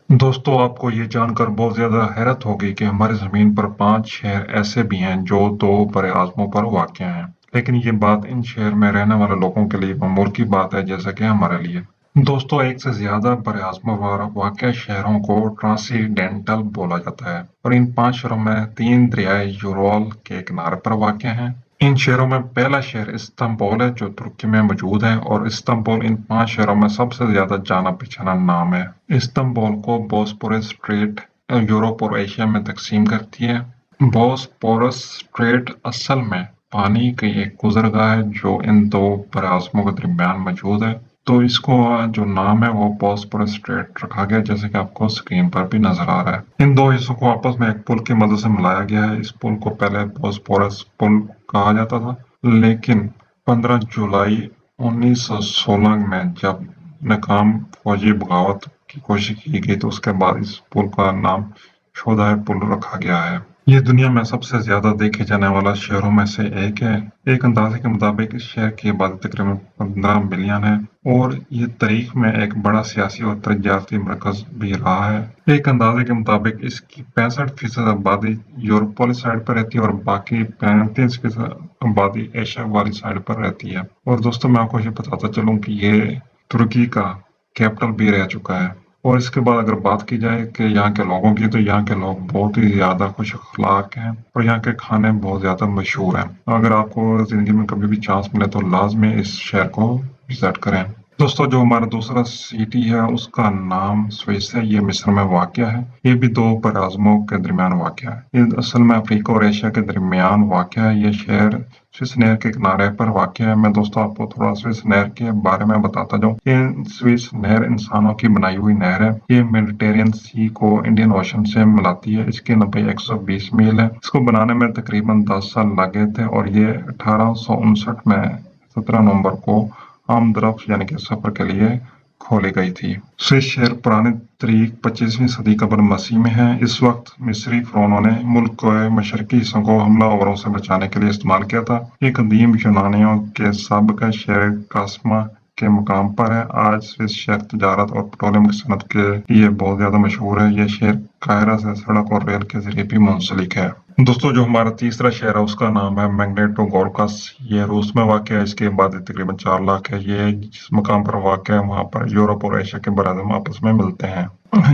दोस्तों, आपको ये जानकर बहुत ज़्यादा हैरत होगी कि हमारी ज़मीन पर 5 शहर ऐसे भी हैं जो 2 बड़े-आज़मों पर वाक़या हैं। लेकिन ये बात इन शहर में रहने वाले लोगों के लिए मामूल की बात है, जैसा कि हमारे लिए। दोस्तों, एक से ज़्यादा बड़े-आज़मों पर वाक़या शहरों को ट्रांसीडेंटल बोला जाता है और इन 5 शहरों में 3 दरियाए यूरोल के किनारे पर वाक़या हैं। इन शहरों में पहला शहर इस्तांबुल है, जो तुर्की में मौजूद है, और इस्तांबुल इन 5 शहरों में सबसे ज्यादा जाना-पहचाना नाम है। इस्तांबुल को बोस्पोरस स्ट्रेट यूरोप और एशिया में तकसीम करती है। बोस्पोरस स्ट्रेट असल में पानी की एक गुजरगाह है जो इन दो बराज़मों के दरमियान मौजूद है। तो इसको जो नाम है वो बोस्पोरस स्ट्रेट रखा गया, जैसे कि आपको स्क्रीन पर भी नजर आ रहा है। इन दो हिस्सों को आपस में एक पुल की मदद से मिलाया गया है। इस पुल को पहले बोस्पोरस पुल कहा जाता था, लेकिन 15 जुलाई 1916 में जब नाकाम फौजी बगावत की कोशिश की गई तो उसके बाद इस पुल का नाम शोधाय पुल रखा गया है। ये दुनिया में सबसे ज्यादा देखे जाने वाला शहरों में से एक है। एक अंदाजे के मुताबिक इस शहर की आबादी तकरीबन 15 मिलियन है और ये तारीख में एक बड़ा सियासी और तजारती मरकज भी रहा है। एक अंदाजे के मुताबिक इसकी 65% आबादी यूरोप वाली साइड पर रहती है और बाकी 35% आबादी एशिया वाली साइड पर रहती है। और दोस्तों, मैं आपको ये बताता चलूं कि ये तुर्की का कैपिटल भी रह चुका है। और इसके बाद अगर बात की जाए कि यहाँ के लोगों की, तो यहाँ के लोग बहुत ही ज़्यादा खुश अखलाक हैं और यहाँ के खाने बहुत ज़्यादा मशहूर हैं। अगर आपको ज़िंदगी में कभी भी चांस मिले तो लाजमी इस शहर को विजिट करें। दोस्तों, जो हमारा दूसरा सिटी है उसका नाम स्विस है। ये मिस्र में वाक़या है। ये भी दो बराज़मों के दरमियान वाक़या है। ये असल में अफ्रीका और एशिया के दरमियान वाक़या है। ये शहर स्विस नहर के किनारे पर वाक़या है। मैं दोस्तों आपको थोड़ा स्विस नहर के बारे में बताता जाऊँ। ये स्विस नहर इंसानों की बनाई हुई नहर है। ये मेडिटेरियन सी को इंडियन ओशन से मिलाती है। इसकी लंबाई 120 मील है। इसको बनाने में तकरीबन 10 साल लगे थे और ये 1859 में 17 नवंबर को आमदरफ्त यानी कि सफर के लिए खोली गई थी। स्विस शहर पुरानी तारीख 25वीं सदी कबल मसीह में है। इस वक्त मिस्री फ़िरौनों ने मुल्क के मशरकी हिस्सों को हमलावरों से बचाने के लिए इस्तेमाल किया था। ये कदीम यूनानियों के साबिका शहर कास्मा के मुकाम पर है। आज स्विस शहर तजारत और पेट्रोलियम की सनत के लिए बहुत ज्यादा मशहूर है। यह शहर काहिरा से सड़क और रेल के जरिए भी मुंसलिक है। दोस्तों, जो हमारा तीसरा शहर है उसका नाम है मैग्नेटोगोरकस। ये रूस में वाक़या है। इसकी आबादी तकरीबन 4 लाख है। ये जिस मकाम पर वाक़या है वहाँ पर यूरोप और एशिया के बरादम आपस में मिलते हैं।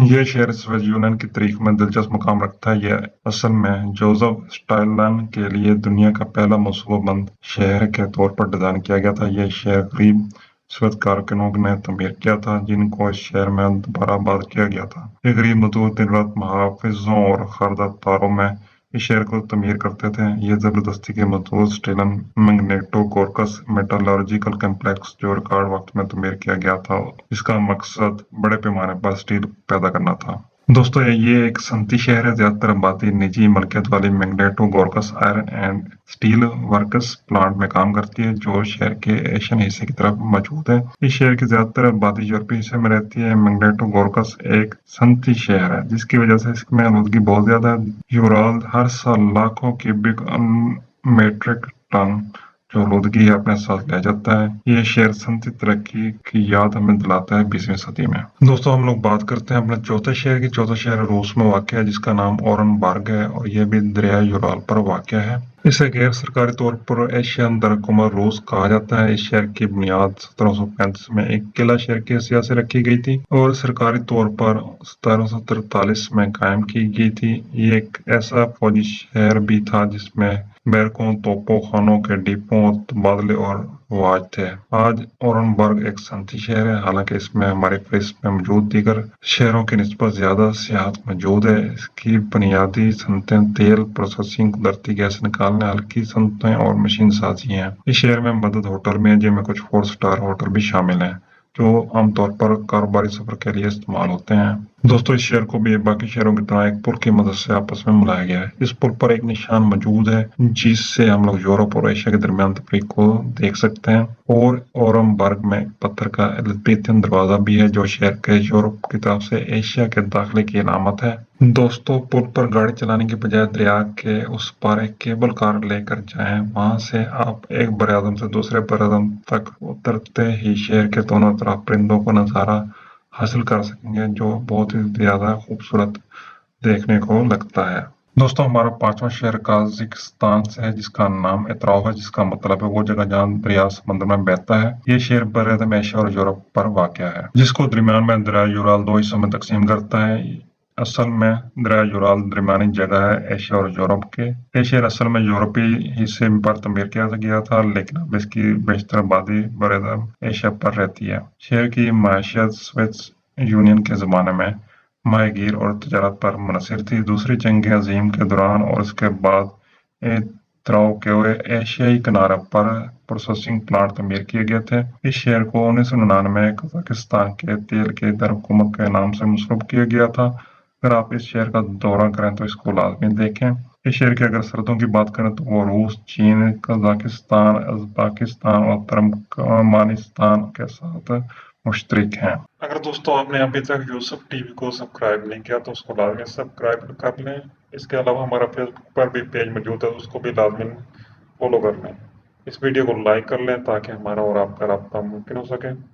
ये शहर स्विस यूनियन की तारीख में दिलचस्प मकाम रखता है। यह असल में जोसेफ स्टालिन के लिए दुनिया का पहला मनसूबाबंद शहर के तौर पर डिजाइन किया गया था। यह शहर गरीब स्विस कारकुनों ने तमीर किया था जिनको इस शहर में दोबारा आबाद किया गया था। ये गरीब मजदूर दिन रात मुहाफिजों और खरीदारों में इस शहर को तमीर करते थे। ये जबरदस्ती के मजदूर स्टेलन मैग्नेटोगोरकस मेटलर्जिकल कॉम्प्लेक्स जो रिकॉर्ड वक्त में तमीर किया गया था, इसका मकसद बड़े पैमाने पर स्टील पैदा करना था। दोस्तों, ये एक सनती शहर है। ज्यादातर आबादी निजी मलकियत वाली Magnitogorsk iron and steel works plant में काम करती है जो शहर के एशियन हिस्से की तरफ मौजूद है। इस शहर की ज्यादातर आबादी यूरोपीय हिस्से में रहती है। मैग्नेटोगोरकस एक सनती शहर है जिसकी वजह से इसमें आलूदगी बहुत ज्यादा है। यूराल हर साल लाखों क्यूबिक मीट्रिक टन जो आलूदगी है अपने साथ ले जाता है। ये शहर सनती तरक्की की याद हमें दिलाता है 20वीं सदी में। दोस्तों, हम लोग बात करते हैं अपने चौथे शहर की। चौथा शहर रूस में वाक़या है जिसका नाम ओरेनबर्ग है और यह भी दरिया यूराल पर वाक़या है। इसे गैर सरकारी तौर पर एशियन दारकूमत रूस कहा जाता है। इस शहर की बुनियाद 1735 में एक किला शहर की हैसियत से रखी गई थी और सरकारी तौर पर 1743 में कायम की गई थी। ये एक ऐसा फौजी शहर भी था जिसमें बैरकों, तोपों खानों के डिपों, तबादले और वाज थे। आज ओरेनबर्ग एक सनती शहर है। हालांकि इसमें हमारे फहरिस्त में मौजूद दीगर शहरों की निस्बत ज्यादा सियाहत मौजूद है। इसकी बुनियादी सनतें तेल प्रोसेसिंग, कुदरती गैस निकालने, हल्की सनतें और मशीन साजी हैं। इस शहर में मदद होटल भी हैं जिनमें कुछ 4 स्टार होटल भी शामिल हैं जो आमतौर पर कारोबारी सफर के लिए इस्तेमाल होते हैं। दोस्तों, इस शहर को भी बाकी शहरों की तरह एक पुल की मदद से आपस में मिलाया गया है। इस पुल पर एक निशान मौजूद है जिससे हम लोग यूरोप और एशिया के दरमियान तफरीक को देख सकते हैं। और ओरेनबर्ग में पत्थर का एलिज़ाबेथियन दरवाजा भी है जो शहर के यूरोप की तरफ से एशिया के दाखिले की अलामत है। दोस्तों, पुल पर गाड़ी चलाने की बजाय दरिया के उस पार एक केबल कार लेकर जाएं। वहां से आप एक बरादम से दूसरे बरादम तक उतरते ही शहर के दोनों तरफ परिंदों का नजारा حاصل کر سکیں گے جو بہت ہی زیادہ خوبصورت دیکھنے کو لگتا ہے۔ دوستوں، ہمارا پانچواں شہر قازقستان سے ہے، جس کا نام اتراؤ ہے، جس کا مطلب ہے وہ جگہ جہاں دریا سمندر میں بہتا ہے۔ یہ شہر براعظم ایشیا اور یورپ پر واقع ہے، جس کو درمیان میں دریا یورال دو حصوں میں تقسیم کرتا ہے۔ اصل میں دریا یورال درمیانی جگہ ہے ایشیا اور یورپ کے۔ یہ شہر اصل میں یورپی حصے پر تعمیر کیا گیا تھا، لیکن اب اس کی بیشتر آبادی براعظم ایشیا پر رہتی ہے۔ شہر کی معیشت سوویت یونین کے زمانے میں ماہی گیر اور تجارت پر منحصر تھی۔ دوسری جنگ عظیم کے دوران اور اس کے بعد اتراؤ کے ایشیائی کنارے پر پروسیسنگ پلانٹ تعمیر کیے گئے تھے۔ اس شہر کو 1999 میں قازقستان کے تیل کے دارالحکومت کے نام سے منسوب کیا گیا تھا۔ اگر آپ اس شہر کا دورہ کریں تو اس کو لازمی دیکھیں۔ اس شہر کی اگر سرحدوں کی بات کریں تو وہ روس، چین، قازقستان، ازبکستان اور ترکمانستان کے ساتھ مشترک ہیں۔ اگر دوستوں آپ نے ابھی تک یوسف ٹی وی کو سبسکرائب نہیں کیا تو اس کو لازمی سبسکرائب کر لیں۔ اس کے علاوہ ہمارا فیس بک پر بھی پیج موجود ہے، اس کو بھی لازمی فالو کر لیں۔ اس ویڈیو کو لائک کر لیں تاکہ ہمارا اور آپ کا رابطہ ممکن ہو سکے۔